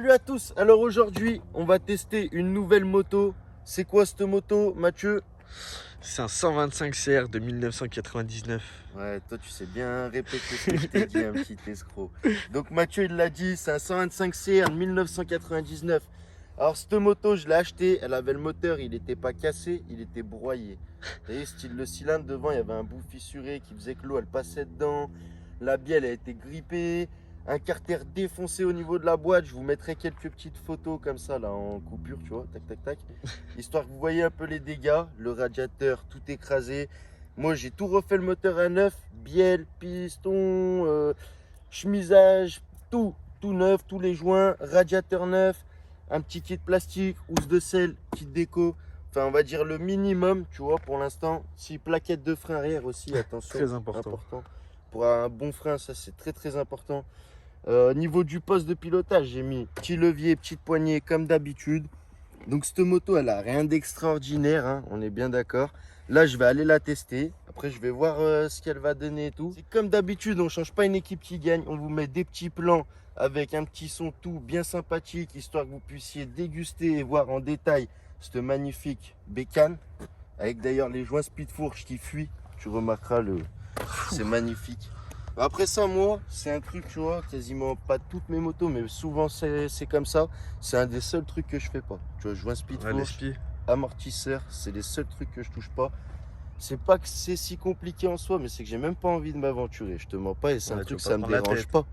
Salut à tous. Alors aujourd'hui, on va tester une nouvelle moto. C'est quoi cette moto, Mathieu? C'est un 125 CR de 1999. Ouais, toi tu sais bien répéter ce que je t'ai dit, un petit escroc. Donc Mathieu il l'a dit, c'est un 125 CR de 1999. Alors cette moto, je l'ai achetée, elle avait le moteur, il n'était pas cassé, il était broyé. Vous voyez, style le cylindre devant, il y avait un bout fissuré qui faisait que l'eau elle passait dedans. La bielle a été grippée. Un carter défoncé au niveau de la boîte. Je vous mettrai quelques petites photos comme ça là en coupure, tu vois, tac tac tac. Histoire que vous voyez un peu les dégâts. Le radiateur tout écrasé. Moi j'ai tout refait le moteur à neuf. Bielle, piston, chemisage, tout neuf, tous les joints, radiateur neuf, un petit kit plastique, housse de selle, kit déco. Enfin on va dire le minimum, tu vois, pour l'instant. Si plaquette de frein arrière aussi, attention. Très important. Pour un bon frein, ça c'est très important. Niveau du poste de pilotage, j'ai mis petit levier, petite poignée comme d'habitude. Donc cette moto, elle a rien d'extraordinaire, hein, on est bien d'accord. Là, je vais aller la tester. Après, je vais voir ce qu'elle va donner et tout. C'est comme d'habitude, on change pas une équipe qui gagne. On vous met des petits plans avec un petit son tout bien sympathique, histoire que vous puissiez déguster et voir en détail cette magnifique bécane. Avec d'ailleurs les joints speed fourche qui fuient. Tu remarqueras c'est magnifique. Après ça, moi, c'est un truc, tu vois, quasiment pas toutes mes motos, mais souvent c'est comme ça. C'est un des seuls trucs que je fais pas. Tu vois, joint speed fourche, amortisseur, c'est les seuls trucs que je touche pas. C'est pas que c'est si compliqué en soi, mais c'est que j'ai même pas envie de m'aventurer. Je te mens pas, et c'est un truc, ça me dérange pas.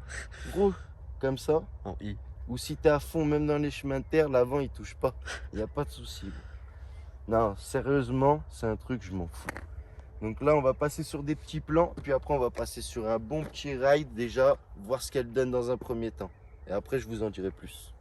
Gros, comme ça, en I. ou si t'es à fond, même dans les chemins de terre, l'avant il touche pas. Il n'y a pas de souci. Non, sérieusement, c'est un truc, je m'en fous. Donc là, on va passer sur des petits plans, puis après, on va passer sur un bon petit ride déjà, voir ce qu'elle donne dans un premier temps. Et après, je vous en dirai plus.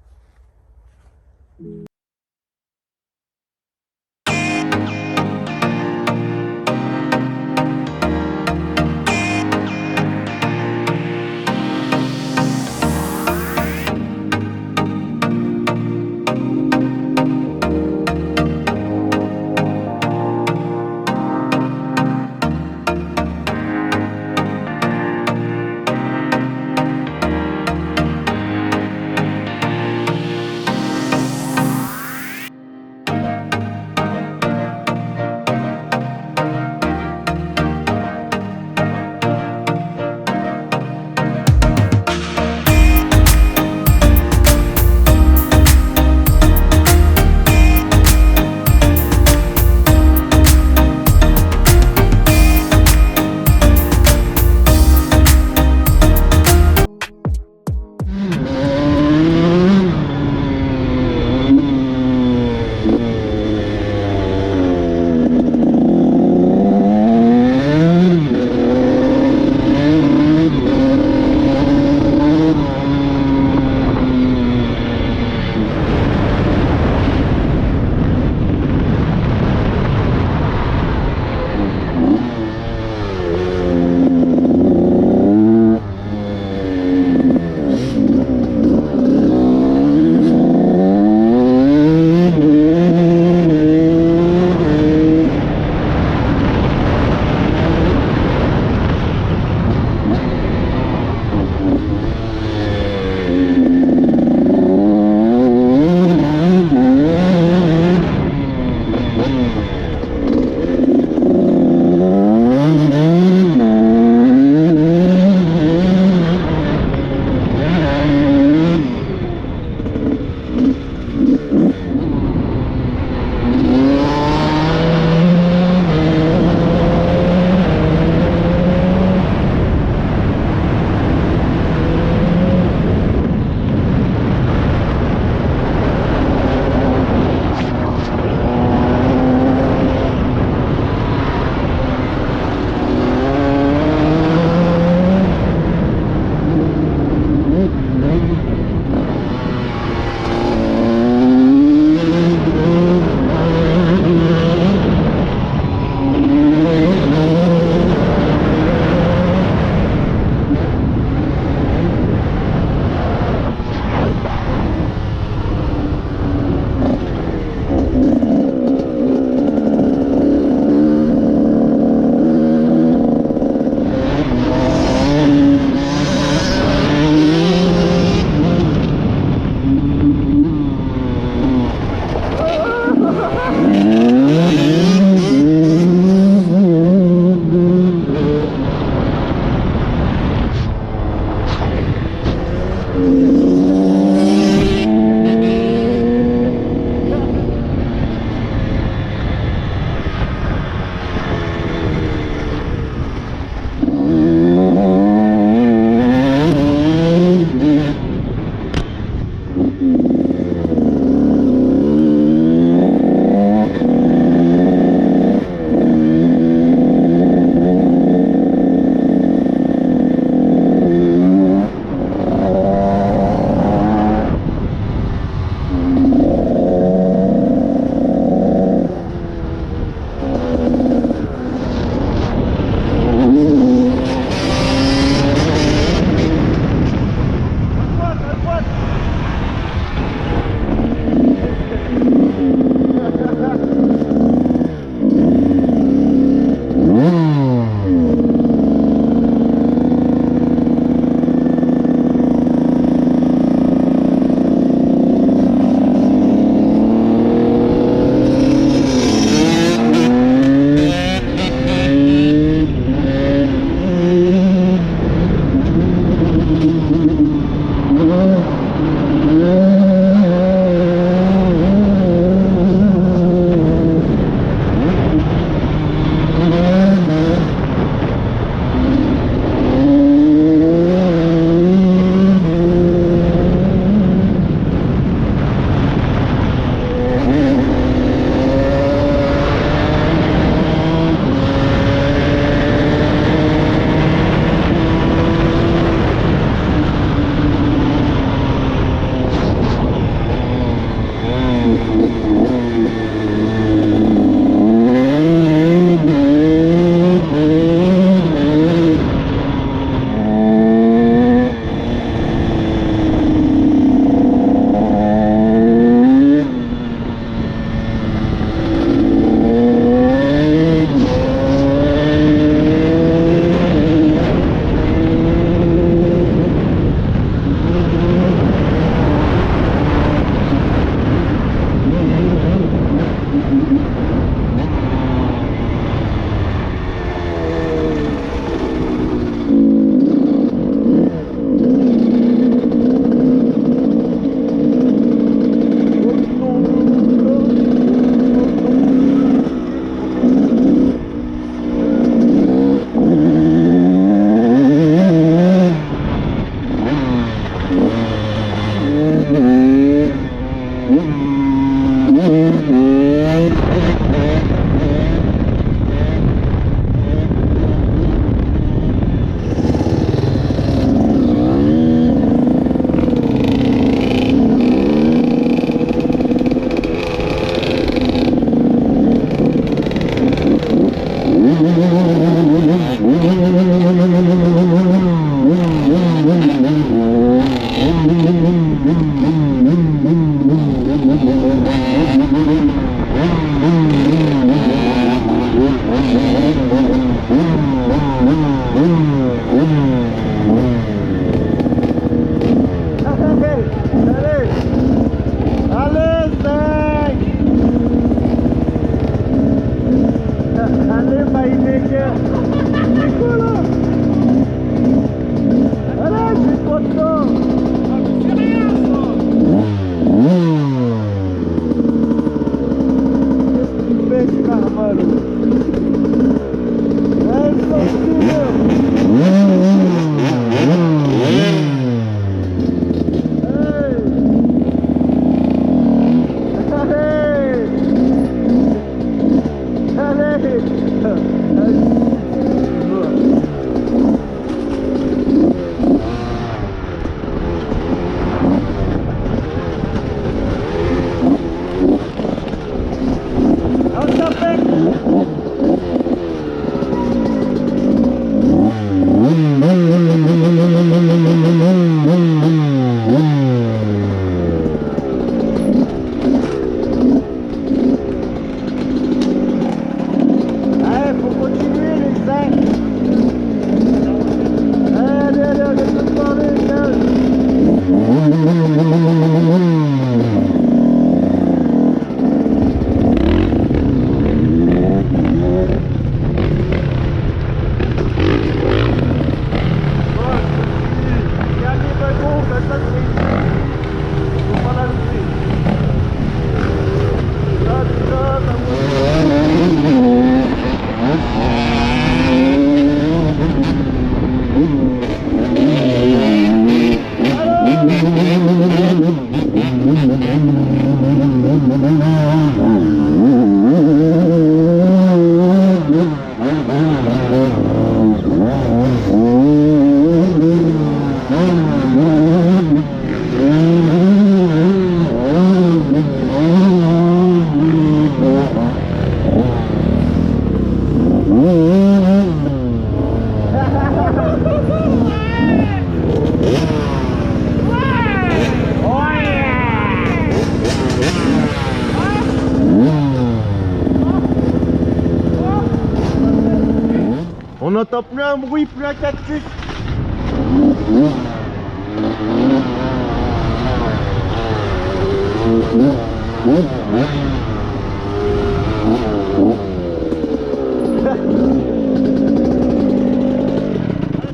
On n'entend plus un bruit, plus un cactus.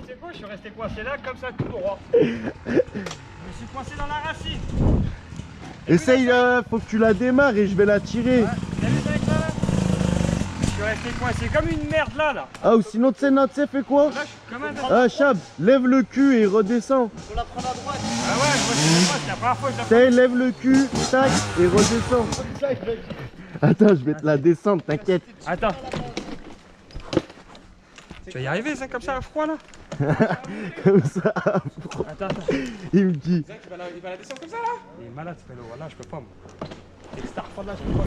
C'est beau, je suis resté coincé là comme ça tout droit. Je me suis coincé dans la racine. Essaye, faut que tu la démarres et je vais la tirer. Ouais, t'as vu avec ça là? Je suis resté coincé comme une merde là. Ah, ou sinon, tu sais, fais quoi? Là, je suis comme un dingue. Ah, Chab, lève le cul et redescends. Ah ouais, moi c'est la première fois que je la T'sais, lève le cul, tac, et redescends. Attends, je vais te la descendre, t'inquiète. Attends. Tu vas y arriver, ça, comme ça, à froid là? Comme ça. Attends. Il me dit. Il va la descendre comme ça là? Il est malade ce vélo, là je peux pas moi. Dès que c'est à refondre là, je peux pas.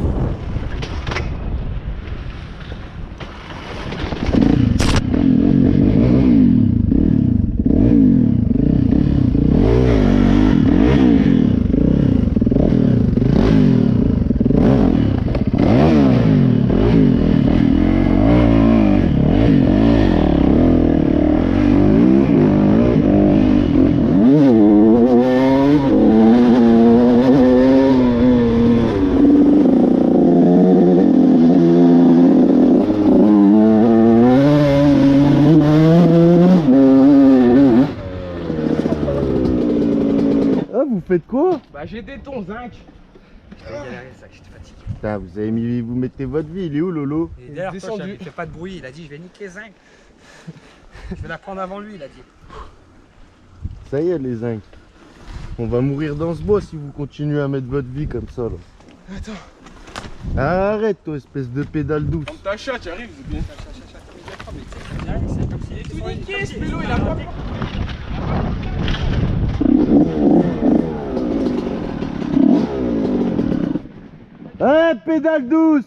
faites quoi? Bah j'ai des tons zinc. J'étais galéré ça, j'étais fatigué. Putain, vous avez mis, vous mettez votre vie, il est où Lolo? Et d'ailleurs, descendu. il fait pas de bruit, il a dit je vais niquer zinc. Je vais la prendre avant lui, il a dit. Ça y est les zincs. On va mourir dans ce bois si vous continuez à mettre votre vie comme ça là. Attends. Arrête toi, espèce de pédale douce. Comme ta chat, tu arrives, c'est bien. C'est comme s'il est Tout niqué, ce vélo, il a pas. Eh, pédale douce!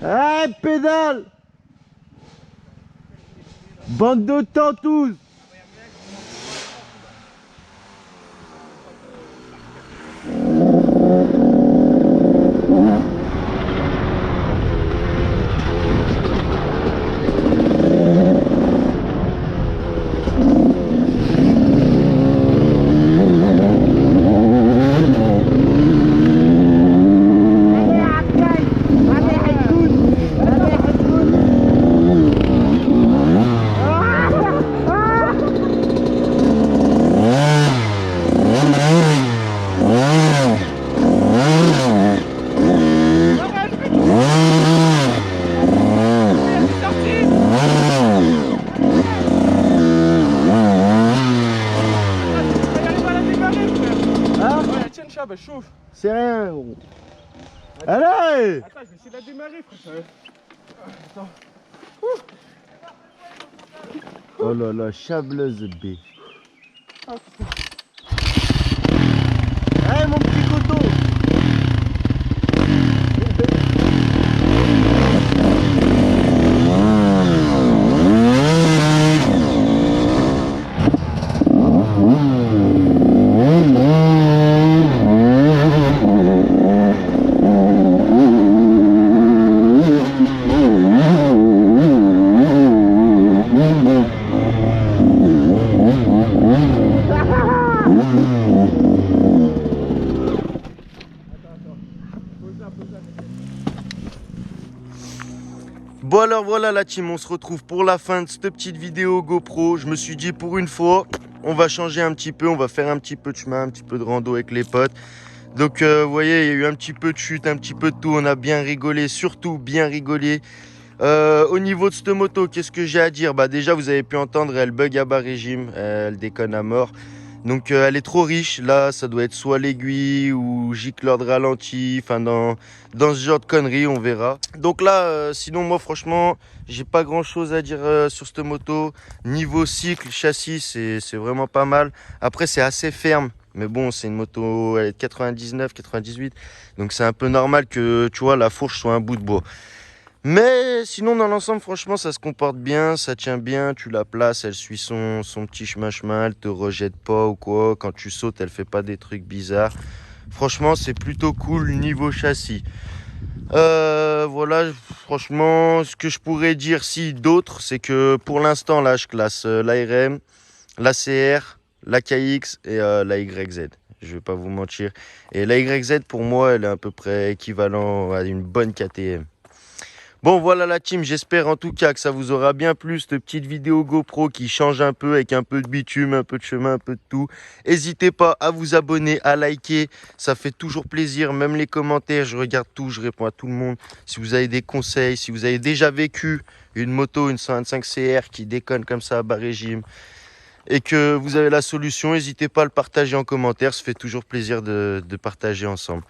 Eh, pédale! Bande de tantous! Bah chauffe. C'est rien, gros. Allez! Attends, je vais essayer de la démarrer, frère. Attends. Oh là là, chableuse B. Hey mon petit coton! Bon alors voilà la team, on se retrouve pour la fin de cette petite vidéo GoPro. Je me suis dit pour une fois, on va changer un petit peu, on va faire un petit peu de chemin, un petit peu de rando avec les potes. Donc vous voyez, il y a eu un petit peu de chute, un petit peu de tout, on a bien rigolé, surtout bien rigolé. Au niveau de cette moto, qu'est-ce que j'ai à dire? Bah déjà vous avez pu entendre, elle bug à bas régime, elle déconne à mort. Donc elle est trop riche, là ça doit être soit l'aiguille ou gicleur de ralenti, enfin dans ce genre de conneries on verra. Donc là sinon moi franchement j'ai pas grand chose à dire sur cette moto. Niveau cycle, châssis c'est vraiment pas mal. Après c'est assez ferme, mais bon c'est une moto, elle est de 99, 98, donc c'est un peu normal que tu vois la fourche soit un bout de bois. Mais sinon dans l'ensemble franchement ça se comporte bien, ça tient bien, tu la places, elle suit son petit chemin, elle te rejette pas ou quoi, quand tu sautes elle fait pas des trucs bizarres. Franchement c'est plutôt cool niveau châssis. Voilà, franchement ce que je pourrais dire si d'autres c'est que pour l'instant là je classe l'ARM, la CR, la KX et la YZ. Je vais pas vous mentir. Et la YZ pour moi elle est à peu près équivalent à une bonne KTM. Bon voilà la team, j'espère en tout cas que ça vous aura bien plu cette petite vidéo GoPro qui change un peu avec un peu de bitume, un peu de chemin, un peu de tout. N'hésitez pas à vous abonner, à liker, ça fait toujours plaisir, même les commentaires, je regarde tout, je réponds à tout le monde. Si vous avez des conseils, si vous avez déjà vécu une moto, une 125 CR qui déconne comme ça à bas régime et que vous avez la solution, n'hésitez pas à le partager en commentaire, ça fait toujours plaisir de partager ensemble.